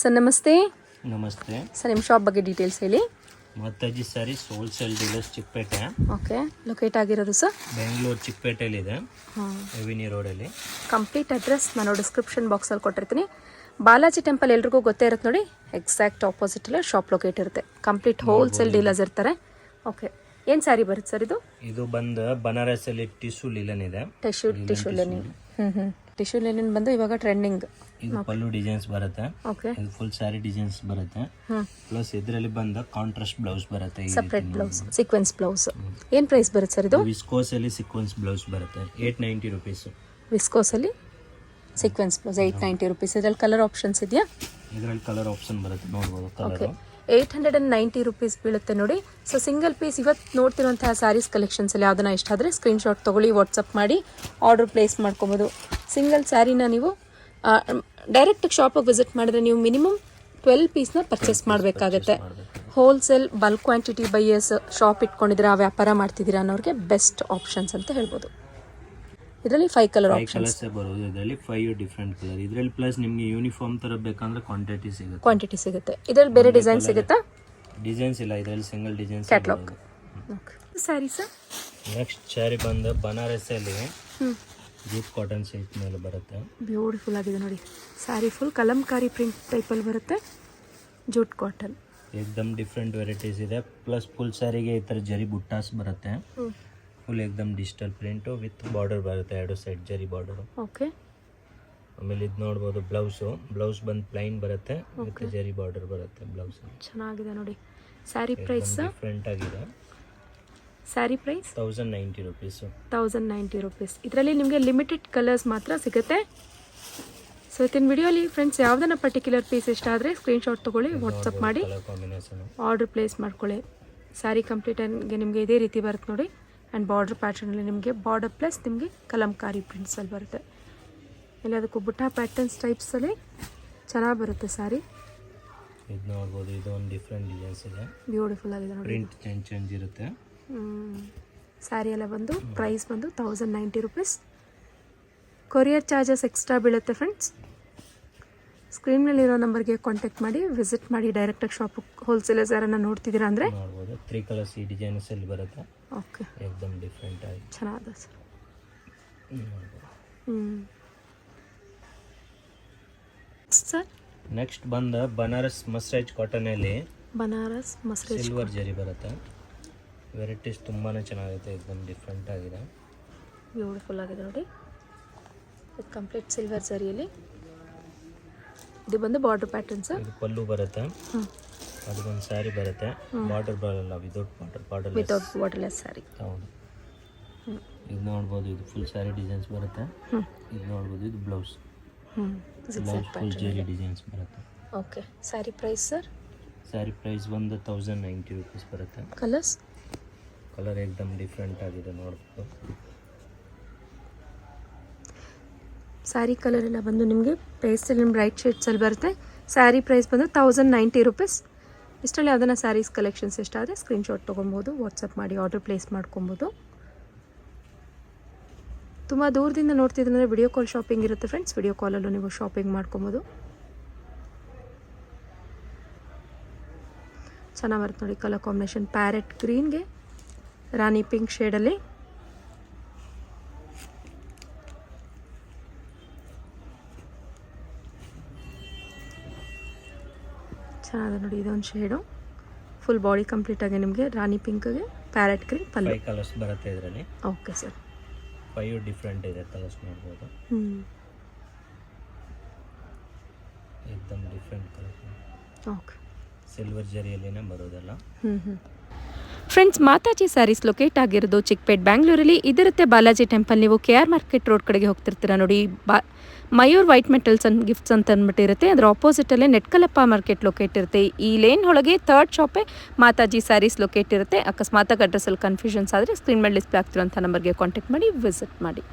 Sir ನಮಸ್ತೆ. ನಮಸ್ತೆ sir ನಿಮ್ಮ ಶಾಪ್ ಬಗ್ಗೆ ಡೀಟೇಲ್ಸ್ ಹೇಳಿ. Mataji saris wholesale dealers Chikkapete. Okay, locate ಆಗಿರೋದು ಸರ್ ಬೆಂಗಳೂರು ಚಿಕ್ಕಪೇಟೆಯಲ್ಲಿದೆ, ಎವಿನಿ ರೋಡಲ್ಲಿ. ಕಂಪ್ಲೀಟ್ ಅಡ್ರೆಸ್ ನಾನು ಡಿಸ್ಕ್ರಿಪ್ಷನ್ ಬಾಕ್ಸಲ್ಲಿ ಕೊಟ್ಟಿರ್ತೀನಿ. ಬಾಲಾಜಿ ಟೆಂಪಲ್ ಎಲ್ರಿಗೂ ಗೊತ್ತೇ ಇರುತ್ತೆ ನೋಡಿ, ಎಕ್ಸಾಕ್ಟ್ ಆಪೋಸಿಟಲ್ಲಿ ಶಾಪ್ ಲೊಕೇಟ್ ಇರುತ್ತೆ. ಕಂಪ್ಲೀಟ್ ಹೋಲ್ಸೇಲ್ ಡೀಲರ್ಸ್ ಇರ್ತಾರೆ. ಓಕೆ, ಏನು ಸ್ಯಾರಿ ಬರುತ್ತೆ ಸರ್ ಇದು? ಇದು ಬಂದು ಬನಾರಸಲ್ಲಿ ಟಿಶ್ಯೂ ಲಿಲನ್ ಇದೆ. Tissue linen. ಟಿಶ್ಯೂ ಲೆನಿನ್ ಬಂದು ಇವಾಗ ಟ್ರೆಂಡಿಂಗ್. ಇದು ಪಲ್ಲು ಡಿಸೈನ್ಸ್ ಬರುತ್ತೆ. ಓಕೆ, ಇದು ಫುಲ್ ಸ್ಯಾರಿ ಡಿಸೈನ್ಸ್ ಬರುತ್ತೆ. ಪ್ಲಸ್ ಇದರಲ್ಲಿ ಬಂದ ಕಾಂಟ್ರಾಸ್ಟ್ ಬ್ಲೌಸ್ ಬರುತ್ತೆ. Separate blouse, sequins blouse. ಏನು ಪ್ರೈಸ್ ಬರುತ್ತೆ ಸರ್ ಇದು? ವಿಸ್ಕೋಸ್ ಅಲ್ಲಿ ಸೀಕ್ವೆನ್ಸ್ ಬ್ಲೌಸ್ ಬರುತ್ತೆ 890 ರುಪೀಸ್. ವಿಸ್ಕೋಸಲ್ಲಿ ಸೀಕ್ವೆನ್ಸ್ ಬ್ಲೌಸ್ 890 ರುಪೀಸ್. ಇದರಲ್ಲಿ ಕಲರ್ ಆಪ್ಷನ್ಸ್ ಇದೆಯಾ? ಇದರಲ್ಲಿ ಕಲರ್ ಆಪ್ಷನ್ ಬರುತ್ತೆ, ನೋಡ್ಬೋದು. ಓಕೆ, 890 ರುಪೀಸ್ ಬೀಳುತ್ತೆ ನೋಡಿ. ಸೊ ಸಿಂಗಲ್ ಪೀಸ್ ಇವತ್ತು ನೋಡ್ತಿರುವಂತಹ ಸ್ಯಾರೀಸ್ ಕಲೆಕ್ಷನ್ಸಲ್ಲಿ ಯಾವುದನ್ನ ಇಷ್ಟ ಆದರೆ ಸ್ಕ್ರೀನ್ಶಾಟ್ ತೊಗೊಳ್ಳಿ, ವಾಟ್ಸಪ್ ಮಾಡಿ ಆರ್ಡರ್ ಪ್ಲೇಸ್ ಮಾಡ್ಕೊಬೋದು. ಸಿಂಗಲ್ ಸ್ಯಾರಿನ ನೀವು ಡೈರೆಕ್ಟ್ ಶಾಪಿಗೆ ವಿಸಿಟ್ ಮಾಡಿದ್ರೆ ನೀವು ಮಿನಿಮಮ್ 12 ಪೀಸ್ನ ಪರ್ಚೇಸ್ ಮಾಡಬೇಕಾಗತ್ತೆ. Wholesale bulk quantity buyers shop ಇಟ್ಕೊಂಡಿದ್ದೀರಾ, ವ್ಯಾಪಾರ ಮಾಡ್ತಿದ್ದೀರಾ ಅನ್ನೋರಿಗೆ ಬೆಸ್ಟ್ ಆಪ್ಷನ್ಸ್ ಅಂತ ಹೇಳ್ಬೋದು. ಇದರಲ್ಲಿ 5 ಕಲರ್ ಆಪ್ಷನ್ಸ್ ಬರೋದು. ಇದರಲ್ಲಿ 5 ಡಿಫ್ರೆಂಟ್ ಕಲರ್. ಇದರಲ್ಲಿ ಪ್ಲಸ್ ನಿಮಗೆ ಯೂನಿಫಾರ್ಮ್ ತರ ಬೇಕಂದ್ರೆ ಕ್ವಾಂಟಿಟಿ ಸಿಗುತ್ತೆ. ಇದರಲ್ಲಿ ಬೇರೆ ಡಿಸೈನ್ ಸಿಗುತ್ತಾ? ಡಿಸೈನ್ಸ್ ಇಲ್ಲ, ಇದರಲ್ಲಿ single designs. Catalogue. Okay, sari sir. Next sari ಬಂದು ಬನಾರಸಲ್ಲಿ ಜೂಟ್ ಕಾಟನ್ ಸಿಲ್ಕ್ ಮೇಲೆ ಬರುತ್ತೆ. ಬ್ಯೂಟಿಫುಲ್ ಆಗಿದೆ ನೋಡಿ. ಸ್ಯಾರಿ ಫುಲ್ ಕಲಂಕಾರಿ ಪ್ರಿಂಟ್ ಟೈಪಲ್ಲಿ ಬರುತ್ತೆ, ಜೂಟ್ ಕಾಟನ್. ಏಕ್ದಮ್ ಡಿಫ್ರೆಂಟ್ ವೆರೈಟೀಸ್ ಇದೆ. ಪ್ಲಸ್ ಫುಲ್ ಸ್ಯಾರಿಗೆ ಈ ಥರ ಜರಿ ಬುಟ್ಟಾಸ್ ಬರುತ್ತೆ. ಫುಲ್ ಏಕ್ದಮ್ ಡಿಜಿಟಲ್ ಪ್ರಿಂಟು ವಿತ್ ಬಾರ್ಡರ್ ಬರುತ್ತೆ, 2 ಸೈಡ್ ಜರಿ ಬಾರ್ಡರ್. ಓಕೆ, ಆಮೇಲೆ ಇದು ನೋಡ್ಬೋದು ಬ್ಲೌಸ್ ಬಂದು ಪ್ಲೈನ್ ಬರುತ್ತೆ, ವಿತ್ ಜರಿ ಬಾರ್ಡರ್ ಬರುತ್ತೆ ಬ್ಲೌಸ್. ಚೆನ್ನಾಗಿದೆ ನೋಡಿ. ಸ್ಯಾರಿ ಪ್ರೈಸ್ ಡಿಫ್ರೆಂಟ್ ಆಗಿದೆ. Sari price 1090 rupees. 1090 ರುಪೀಸ್. ಇದರಲ್ಲಿ ನಿಮಗೆ ಲಿಮಿಟೆಡ್ ಕಲರ್ಸ್ ಮಾತ್ರ ಸಿಗುತ್ತೆ. ಸೊ ಇವತ್ತಿನ ವಿಡಿಯೋಲಿ ಫ್ರೆಂಡ್ಸ್ ಯಾವುದನ್ನ ಪರ್ಟಿಕ್ಯುಲರ್ ಪೀಸ್ ಇಷ್ಟ ಆದರೆ ಸ್ಕ್ರೀನ್ಶಾಟ್ ತೊಗೊಳ್ಳಿ, ವಾಟ್ಸಪ್ ಮಾಡಿ ಆರ್ಡರ್ ಪ್ಲೇಸ್ ಮಾಡ್ಕೊಳ್ಳಿ. ಸ್ಯಾರಿ ಕಂಪ್ಲೀಟ್ ಆಗಿ ನಿಮಗೆ ಇದೇ ರೀತಿ ಬರುತ್ತೆ ನೋಡಿ. ಆ್ಯಂಡ್ ಬಾರ್ಡರ್ ಪ್ಯಾಟರ್ನಲ್ಲಿ ನಿಮಗೆ ಬಾರ್ಡರ್ ಪ್ಲಸ್ ನಿಮಗೆ ಕಲಂಕಾರಿ ಪ್ರಿಂಟ್ಸಲ್ಲಿ ಬರುತ್ತೆ. ಎಲ್ಲದಕ್ಕೂ ಬುಟ್ಟ ಪ್ಯಾಟರ್ನ್ಸ್ ಟೈಪ್ಸಲ್ಲಿ ಚೆನ್ನಾಗಿ ಬರುತ್ತೆ ಸ್ಯಾರಿ. ಇದು ನೋಡ್ಬೋದು, ಇದು ಒಂದು ಡಿಫ್ರೆಂಟ್ ಡಿಸೈನ್ಸ್ ಇದೆ. ಬ್ಯೂಟಿಫುಲ್ ಆಗಿದೆ ನೋಡಿ. ಪ್ರಿಂಟ್ ಚೇಂಜ್ ಇರುತ್ತೆ. ಸ್ಯಾರಿ ಎಲ್ಲ ಬಂದು ಪ್ರೈಸ್ ಬಂದು 1090 ರುಪೀಸ್. ಕೊರಿಯರ್ ಚಾರ್ಜಸ್ ಎಕ್ಸ್ಟ್ರಾ ಬೀಳುತ್ತೆ ಫ್ರೆಂಡ್ಸ್. ಸ್ಕ್ರೀನ್ನಲ್ಲಿರೋ ನಂಬರ್ಗೆ ಕಾಂಟ್ಯಾಕ್ಟ್ ಮಾಡಿ, ವಿಸಿಟ್ ಮಾಡಿ ಡೈರೆಕ್ಟಾಗಿ ಶಾಪ್. ಹೋಲ್ಸೇಲರ್ಸ್ ಯಾರನ್ನ ನೋಡ್ತಿದ್ದೀರಾ ಅಂದರೆ ನೋಡ್ಬೋದು. 3 ಕಲರ್ಸ್ ಈ ಡಿಸೈನ್ಸ್ ಅಲ್ಲಿ ಬರುತ್ತೆ. ಓಕೆ, ಏಕ್ದಮ್ ಡಿಫ್ರೆಂಟ್ ಆಗಿ ಚೆನ್ನಾಗಿದೆ ಸರ್. ಸರ್ ನೆಕ್ಸ್ಟ್ ಬಂದ ಬನಾರಸ್ ಮಸ್ರೈಜ್ ಕಾಟನ್ ಅಲ್ಲಿ ಬನಾರಸ್ ಮಸ್ರೈಜ್ ಸಿಲ್ವರ್ ಜರಿ ಬರುತ್ತೆ. ವೆರೈಟೀಸ್ ತುಂಬಾನೇ ಚೆನ್ನಾಗಿದೆ, ಏಕ್ದಮ್ ಡಿಫ್ರೆಂಟ್ ಆಗಿದೆ. ಬ್ಯೂಟಿಫುಲ್ ಆಗಿದೆ ನೋಡಿ. ಇದು ಕಂಪ್ಲೀಟ್ ಸಿಲ್ವರ್ ಜರಿಯಲ್ಲಿ. ಇದು ಬಂದು ಬಾರ್ಡರ್ ಪ್ಯಾಟರ್ನ್ಸ್. ಇದು ಪಲ್ಲು ಬರುತ್ತೆ. ಅದು ಒಂದು ಸ್ಯಾರಿ ಬರುತ್ತೆ. ಬಾರ್ಡರ್ ಬರಲ್ಲ, ವಿತೌಟ್ ಬಾರ್ಡರ್ಲೆಸ್ ಸ್ಯಾರಿ. ಹೌದು. ಇದು ನೋಡ್ಬೋದು, ಇದು ಫುಲ್ ಸ್ಯಾರಿ ಡಿಸೈನ್ಸ್ ಬರುತ್ತೆ. ಇದು ನೋಡ್ಬೋದು, ಇದು ಬ್ಲೌಸ್. ಫುಲ್ ಜರಿ ಡಿಸೈನ್ಸ್ ಬರುತ್ತೆ. Okay, sari price sir? Sari price ಒಂದು 1090 ರುಪೀಸ್ ಬರುತ್ತೆ. ಕಲರ್ ಏಕ್ದಮ್ ಡಿಫ್ರೆಂಟ್ ಆಗಿದೆ, ನೋಡ್ಬೋದು. ಸ್ಯಾರಿ ಕಲರ್ ಎಲ್ಲ ಬಂದು ನಿಮಗೆ ಪೇಸ್ಟಲ್ ಬ್ರೈಟ್ ಶೇಡ್ಸಲ್ಲಿ ಬರುತ್ತೆ. ಸ್ಯಾರಿ ಪ್ರೈಸ್ ಬಂದು 1090 ರುಪೀಸ್. ಇಷ್ಟರಲ್ಲಿ ಯಾವುದನ್ನ ಸ್ಯಾರೀಸ್ ಕಲೆಕ್ಷನ್ಸ್ ಇಷ್ಟ ಆದರೆ ಸ್ಕ್ರೀನ್ಶಾಟ್ ತೊಗೊಬೋದು, ವಾಟ್ಸಪ್ ಮಾಡಿ ಆರ್ಡರ್ ಪ್ಲೇಸ್ ಮಾಡ್ಕೊಬೋದು. ತುಂಬ ದೂರದಿಂದ ನೋಡ್ತಿದ್ರೆ ವಿಡಿಯೋ ಕಾಲ್ ಶಾಪಿಂಗ್ ಇರುತ್ತೆ ಫ್ರೆಂಡ್ಸ್. ವಿಡಿಯೋ ಕಾಲಲ್ಲೂ ನೀವು ಶಾಪಿಂಗ್ ಮಾಡ್ಕೊಬೋದು. ಚೆನ್ನಾಗಿ ಬರುತ್ತೆ ನೋಡಿ ಕಲರ್ ಕಾಂಬಿನೇಷನ್. ಪ್ಯಾರೆಟ್ ಗ್ರೀನ್ಗೆ ರಾಣಿ ಪಿಂಕ್ ಶೇಡಲ್ಲಿ. ಚೆನ್ನಾಗಿದೆ ನೋಡಿ, ಇದೊಂದು ಶೇಡು. ಫುಲ್ ಬಾಡಿ ಕಂಪ್ಲೀಟ್ ಆಗಿ ನಿಮಗೆ ರಾಣಿ ಪಿಂಕ್ಗೆ ಪ್ಯಾರೆಟ್ ಗ್ರೀನ್ ಪಲ್ಲು. 5 ಕಲರ್ಸ್ ಬರುತ್ತೆ ಇದರಲ್ಲಿ. Okay sir. 5 ಡಿಫ್ರೆಂಟ್ ಇದೆ ಕಲರ್ಸ್, ನೋಡ್ಬೋದು. ಏಕ್ದಮ್ ಡಿಫ್ರೆಂಟ್ ಕಲರ್. ಓಕೆ, ಸಿಲ್ವರ್ ಜರಿಯಲ್ಲಿನೇ ಬರೋದಲ್ಲ. ಫ್ರೆಂಡ್ಸ್, ಮಾತಾಜಿ ಸ್ಯಾರೀಸ್ ಲೊಕೇಟ್ ಆಗಿರೋದು ಚಿಕ್ಕಪೇಟ್ ಬ್ಯಾಂಗ್ಳೂರಲ್ಲಿ. ಇದಿರುತ್ತೆ ಬಾಲಾಜಿ ಟೆಂಪಲ್. ನೀವು KR ಮಾರ್ಕೆಟ್ ರೋಡ್ ಕಡೆಗೆ ಹೋಗ್ತಿರ್ತೀರ ನೋಡಿ, Mayur white metals and gifts ಅಂತ ಅಂದ್ಬಿಟ್ಟಿರುತ್ತೆ. ಅದರ ಆಪೋಸಿಟಲ್ಲೇ ನೆಟ್ಕಲಪ್ಪ ಮಾರ್ಕೆಟ್ ಲೊಕೇಟ್ ಇರುತ್ತೆ. ಈ ಲೇನ್ ಒಳಗೆ 3rd ಶಾಪೇ ಮಾತಾಜಿ ಸ್ಯಾರೀಸ್ ಲೊಕೇಟ್ ಇರುತ್ತೆ. ಅಕಸ್ಮಾತಾಗಿ ಅಡ್ರೆಸ್ಸಲ್ಲಿ ಕನ್ಫ್ಯೂಷನ್ಸ್ ಆದರೆ ಸ್ಕ್ರೀನ್ ಮೇಲೆ ಡಿಸ್ಪ್ಲೇ ಆಗ್ತಿರೋಂಥ ನಂಬರ್ಗೆ ಕಾಂಟ್ಯಾಕ್ಟ್ ಮಾಡಿ, ವಿಸಿಟ್ ಮಾಡಿ.